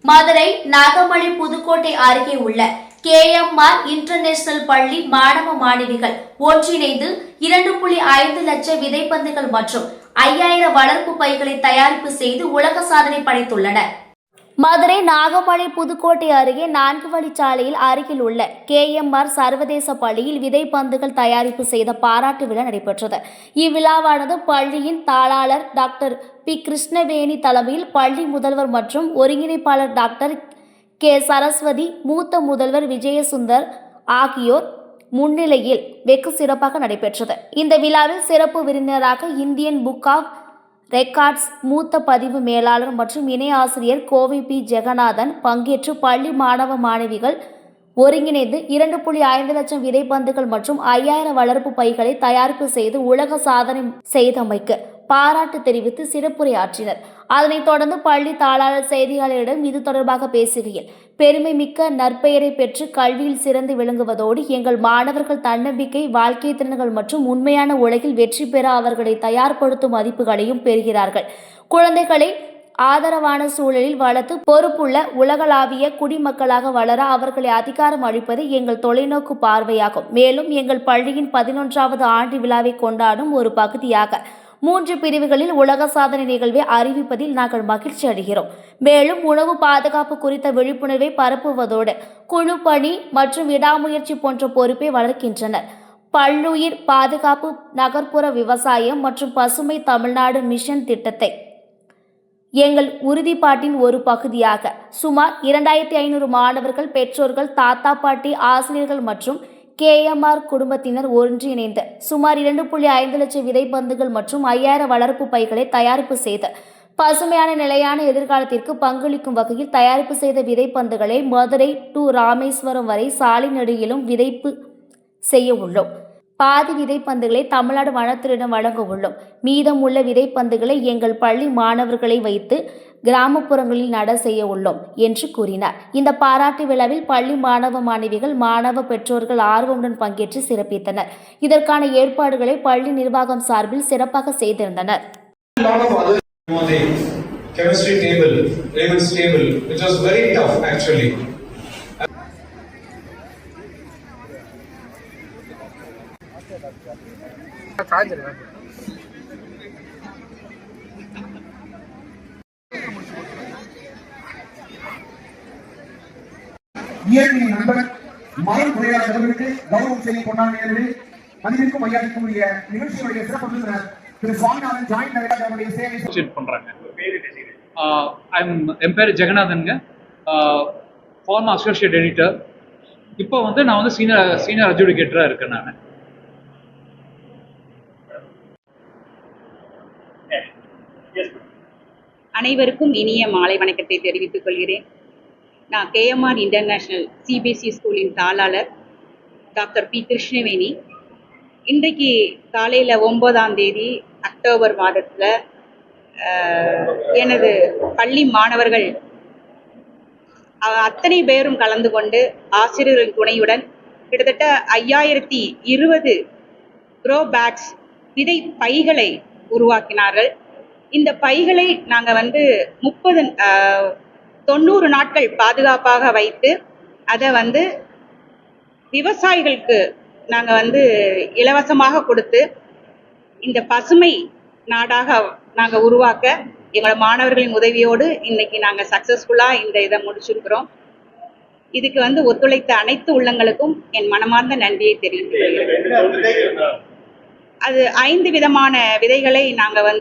மதுரை நாகமலை புதுக்கோட்டை அருகே உள்ள KMR international பள்ளி மாணவ மாணவிகள் ஒன்றிணைந்து 2.5 லட்சம் விதைப்பந்துகள் மற்றும் 5000 வளர்ப்பு பைகளை தயாரிப்பு செய்து உலக சாதனை படைத்துள்ளனர். மதுரை நாகமலை புதுக்கோட்டை அருகே 4 வழிச்சாலையில் அருகில் உள்ள கேஎம்ஆர் சர்வதேச பள்ளியில் விதைப்பந்துகள் தயாரிப்பு செய்த பாராட்டு விழா நடைபெற்றது. இவ்விழாவானது பள்ளியின் தாளாளர் டாக்டர் பி. கிருஷ்ணவேணி தலைமையில் பள்ளி முதல்வர் மற்றும் ஒருங்கிணைப்பாளர் டாக்டர் கே. சரஸ்வதி, மூத்த முதல்வர் விஜயசுந்தர் ஆகியோர் முன்னிலையில் வெகு சிறப்பாக நடைபெற்றது. இந்த விழாவில் சிறப்பு விருந்தினராக இந்தியன் புக் ஆஃப் ரெக்கார்ட்ஸ் மூத்த பதிவு மேலாளர் மற்றும் இணை ஆசிரியர் கோவை பி. ஜெகநாதன் பங்கேற்று பள்ளி மாணவ மாணவிகள் ஒருங்கிணைந்து 2.5 லட்சம் விதைப்பந்துகள் மற்றும் 5000 வளர்ப்பு பைகளை தயாரிப்பு செய்து உலக சாதனை செய்தமைக்கு பாராட்டு தெரிவித்து சிறப்புரையாற்றினர். அதனைத் தொடர்ந்து பள்ளி தாளாளர் செய்தியாளரிடம் இது தொடர்பாக பேசுகையில், பெருமை மிக்க நற்பெயரை பெற்று கல்வியில் சிறந்து விளங்குவதோடு எங்கள் மாணவர்கள் தன்னம்பிக்கை, வாழ்க்கை திறன்கள் மற்றும் உண்மையான உலகில் வெற்றி பெற அவர்களை தயார்படுத்தும் மதிப்புகளையும் பெறுகிறார்கள். குழந்தைகளை ஆதரவான சூழலில் வளர்த்து பொறுப்புள்ள உலகளாவிய குடிமக்களாக வளர அவர்களை அதிகாரம் அளிப்பது எங்கள் தொலைநோக்கு பார்வையாகும். மேலும் எங்கள் பள்ளியின் 11வது ஆண்டு விழாவை கொண்டாடும் ஒரு பகுதியாக 3 பிரிவுகளில் உலக சாதனை நிகழ்வை அறிவிப்பதில் நாங்கள் மகிழ்ச்சி அடைகிறோம். மேலும் உணவு பாதுகாப்பு குறித்த விழிப்புணர்வை பரப்புவதோடு குழு பணி மற்றும் விடாமுயற்சி போன்ற பொறுப்பை வளர்க்கின்றனர். பல்லுயிர் பாதுகாப்பு, நகர்ப்புற விவசாயம் மற்றும் பசுமை தமிழ்நாடு மிஷன் திட்டத்தை எங்கள் உறுதிப்பாட்டின் ஒரு பகுதியாக சுமார் 2500 மாணவர்கள், பெற்றோர்கள், தாத்தா பாட்டி, ஆசிரியர்கள் மற்றும் கேஎம்ஆர் குடும்பத்தினர் ஒன்றிணைந்து சுமார் 2.5 லட்சம் விதைப்பந்துகள் மற்றும் 5000 வளர்ப்பு பைகளை தயாரிப்பு செய்து பசுமையான நிலையான எதிர்காலத்திற்கு பங்களிக்கும் வகையில் தயாரிப்பு செய்த விதைப்பந்துகளை மதுரை டு ராமேஸ்வரம் வரை சாலை நெடுகிலும் விதைப்பு செய்ய உள்ளோம். பாதி விதைப்பந்துகளை தமிழ்நாடு வனத்துறையிடம் வழங்க உள்ளோம். மீதம் உள்ள விதைப்பந்துகளை எங்கள் பள்ளி மாணவர்களை வைத்து கிராமப்புறங்களில் நட செய்ய உள்ளோம் என்று கூறினார். இந்த பாராட்டு விழாவில் பள்ளி மாணவ மாணவிகள், மாணவ பெற்றோர்கள் ஆர்வமுடன் பங்கேற்று சிறப்பித்தனர். இதற்கான ஏற்பாடுகளை பள்ளி நிர்வாகம் சார்பில் சிறப்பாக செய்திருந்தனர். இயற்கையின் நண்பர் மரம் உரையாளர்களுக்கு கௌரவம் செய்ய கொண்டாடுகிறது. மதிப்பிற்கும் மரியாதைக்குரிய நிகழ்ச்சியுடைய சிறப்பு விருந்தினர் திரு சுவாமிநாதன் ஜாயிண்ட் டைரக்டர் அவருடைய சேவை பண்றாங்க. என் பேர் ஜெகநாதனுங்க, ஃபார்மர் அசோசியேட் எடிட்டர். இப்போ நான் சீனியர் அட்ஜுடிகேட்டராக இருக்கேன். நான் அனைவருக்கும் இனிய மாலை வணக்கத்தை தெரிவித்துக் கொள்கிறேன். நான் கேஎம்ஆர் இன்டர்நேஷனல் சிபிஎஸ்இ ஸ்கூலின் தாளாளர் டாக்டர் பி. கிருஷ்ணவேணி. இன்றைக்கு காலையில் 9ஆம் தேதி அக்டோபர் மாதத்தில் எனது பள்ளி மாணவர்கள் அத்தனை பேரும் கலந்து கொண்டு ஆசிரியர்களின் துணையுடன் கிட்டத்தட்ட 5020 க்ரோ பேக்ஸ் விதை பைகளை உருவாக்கினார்கள். இந்த பைகளை நாங்கள் 90 நாட்கள் பாதுகாப்பாக வைத்து அதை விவசாயிகளுக்கு நாங்கள் இலவசமாக கொடுத்து இந்த பசுமை நாடாக நாங்கள் உருவாக்க எங்களோட மாணவர்களின் உதவியோடு இன்னைக்கு நாங்கள் சக்ஸஸ்ஃபுல்லாக இந்த இதை முடிச்சிருக்கிறோம். இதுக்கு ஒத்துழைத்த அனைத்து உள்ளங்களுக்கும் என் மனமார்ந்த நன்றியை தெரிவித்துக்கிறேன். அது 5 விதமான விதைகளை நாங்கள்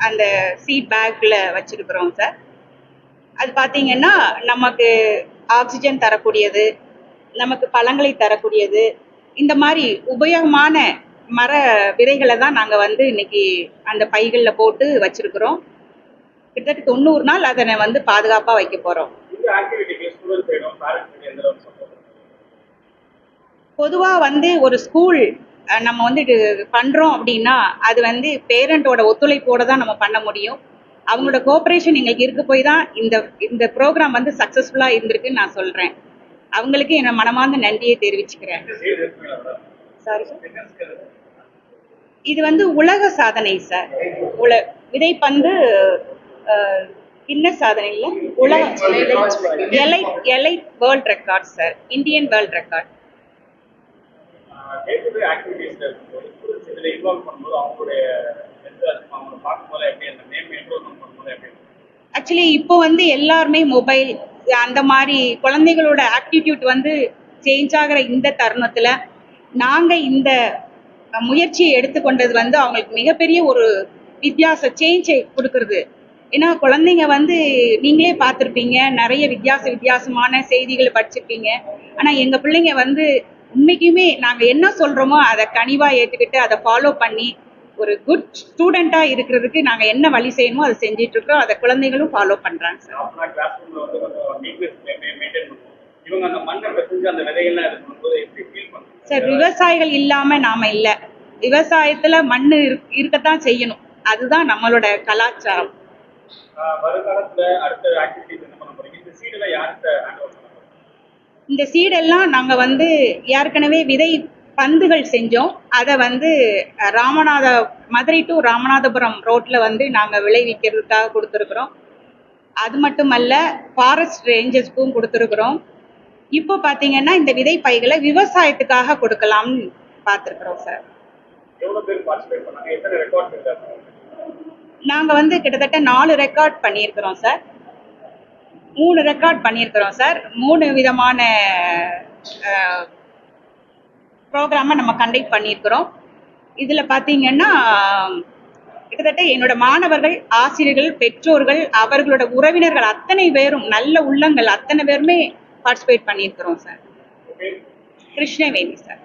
அந்த சீட் பேக்கில் வச்சிருக்கிறோம் சார். அது பார்த்தீங்கன்னா நமக்கு ஆக்சிஜன் தரக்கூடியது, நமக்கு பழங்களை தரக்கூடியது, இந்த மாதிரி உபயோகமான மர விதைகளை தான் நாங்கள் இன்னைக்கு அந்த பைகளில் போட்டு வச்சிருக்கிறோம். கிட்டத்தட்ட 90 நாள் அதனை பாதுகாப்பாக வைக்க போகிறோம். பொதுவாக ஒரு ஸ்கூல் நம்ம பண்ணுறோம் அப்படின்னா அது பேரண்டோட ஒத்துழைப்போடு தான் நம்ம பண்ண முடியும். அவங்களோட கோஆப்ரேஷன் எங்களுக்கு இருக்க போய் தான் இந்த ப்ரோக்ராம் சக்ஸஸ்ஃபுல்லாக இருந்திருக்குன்னு நான் சொல்கிறேன். அவங்களுக்கு என் மனமார்ந்த நன்றியை தெரிவிச்சுக்கிறேன். சாரி சார், இது உலக சாதனை சார். விதைப்பந்து கின்னஸ் சாதனையில் உலக elite world record sir, Indian world record. Day to day ஆக்டிவிட்டீஸ்ல இருக்கும்போது ஸ்டூடெண்ட்ஸ் இதில் இன்வால்வ் பண்ணும்போது அவங்களுடைய அவங்களை பார்க்கும்போது எப்படி அந்த நேம் என்ரோல்மெண்ட் பண்ணும்போது எப்படி? ஆக்சுவலி இப்போ வந்து எல்லாருமே மொபைல் அந்த மாதிரி குழந்தைகளோட ஆக்டிடியூட் வந்து சேஞ்ச் ஆகிற இந்த தருணத்தில் நாங்கள் இந்த முயற்சியை எடுத்துக்கொண்டது வந்து அவங்களுக்கு மிகப்பெரிய ஒரு சேஞ்சை கொடுக்கறது. ஏன்னா குழந்தைங்க வந்து நீங்களே பார்த்துருப்பீங்க, நிறைய வித்தியாசமான செய்திகளை படிச்சிருப்பீங்க. ஆனால் எங்கள் பிள்ளைங்க வந்து உண்மைக்குமே நாங்கள் என்ன சொல்கிறோமோ அதை கனிவாக ஏற்றுக்கிட்டு அதை ஃபாலோ பண்ணி ஒரு குட் ஸ்டூடெண்ட்டாக இருக்கிறதுக்கு நாங்கள் என்ன வழி செய்யணுமோ அதை செஞ்சிட்ருக்கோம். அதை குழந்தைகளும் ஃபாலோ பண்ணுறாங்க சார். கிளாஸ் ரூமில் வந்து கொஞ்சம் நீட்னஸ் மெயின்டைன் பண்ணுவோம். இவங்க அந்த மண்ணை செஞ்சு அந்த விதையெல்லாம் இது பண்ணும்போது எப்படி ஃபீல் பண்ணுவோம் சார்? விவசாயிகள் இல்லாமல் நாம் இல்லை. விவசாயத்தில் மண் இருக்கத்தான் செய்யணும். அதுதான் நம்மளோட கலாச்சாரம். வருங்காலத்தில் அடுத்த ஆக்டிவிட்டிஸ் என்ன பண்ண போறீங்க? இந்த சீடெல்லாம் யார்கிட்ட ஹேண்ட் ஓவர் பண்ண போறீங்க? இந்த சீடெல்லாம் நாங்கள் வந்து ஏற்கனவே விதை பந்துகள் செஞ்சோம். அதை வந்து மதுரை டு ராமநாதபுரம் ரோட்டில் வந்து நாங்கள் விளைவிக்கிறதுக்காக கொடுத்துருக்குறோம். அது மட்டுமல்ல, ஃபாரஸ்ட் ரேஞ்சர்ஸ்க்கும் கொடுத்துருக்குறோம். இப்போ பார்த்தீங்கன்னா இந்த விதை பைகளை விவசாயத்துக்காக கொடுக்கலாம்னு பார்த்துருக்குறோம் சார். எவ்வளோ பேர் பார்ட்டிசிபேட் பண்ணாங்க? எத்தனை ரெக்கார்ட் இருக்காங்க? நாங்கள் வந்து கிட்டத்தட்ட 4 ரெக்கார்ட் பண்ணியிருக்கிறோம் சார். 3 ரெக்கார்ட் பண்ணியிருக்கிறோம் சார். 3 விதமான ப்ரோக்ராமை நம்ம கண்டக்ட் பண்ணியிருக்கிறோம். இதில் பார்த்தீங்கன்னா கிட்டத்தட்ட என்னோட மாணவர்கள், ஆசிரியர்கள், பெற்றோர்கள், அவர்களோட உறவினர்கள் அத்தனை பேரும், நல்ல உள்ளங்கள் அத்தனை பேருமே பார்ட்டிசிபேட் பண்ணியிருக்கிறோம் சார். கிருஷ்ணவேணி சார்.